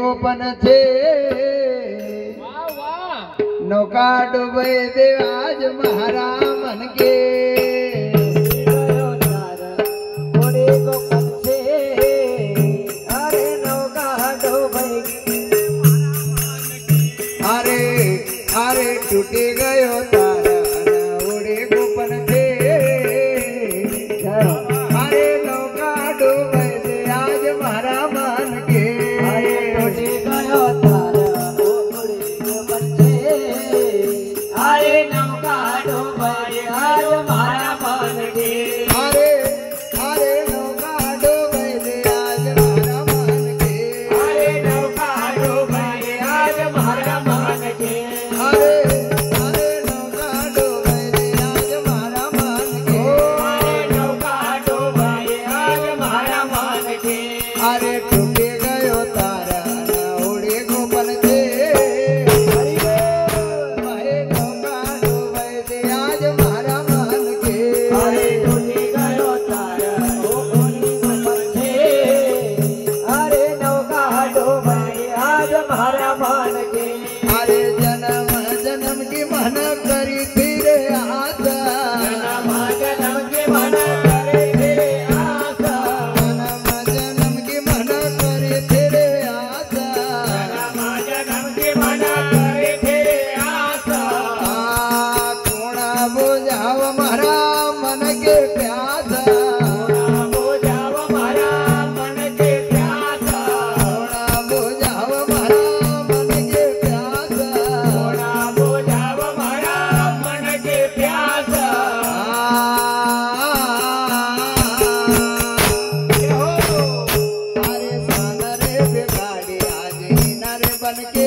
गोपन थे वाह वाह नौका डूबे दे आज महारा मन के घोड़े गोपन थे अरे नौका डूबे अरे अरे टूटे गयो तारा उड़े गोपन थे अरे नौका डूबे दे आज महारा मन के अरे टूटे गयो तारा घोड़े गोपन थे अरे नौका डूबे आज मारा मन के अरे अरे नौका डूबे दे आज महारा मन के अरे नौका डूबे आज मारा मन के अरे अरे नौका डूबे दे आज महारा मन के अरे नौका डूबे आज मारा मन के अरे टूटे गयो तारा उड़े गोपन थे अरे नौका डूबे दे आज महारा मन के अरे टूटे गयो तारा घोड़े गोपन थे अरे नौका डूबे आज मारा मन के अरे जन्म जन्म की मन करी फिर आशा जन्म जन्म के मन करे तेरे आशा जन्म जन्म की मन करी फिर आशा जन्म जन्म के मन करे तेरे आशा कोणा बुझाव मारा मन के प्यासा कोणा बुझाव मारा मन के प्यासा कोणा बुझाव मारा मन के प्यासा कोणा बुझाव मारा मन के प्यासा अरे सान रे बिगाड़ी आज ही नर बन के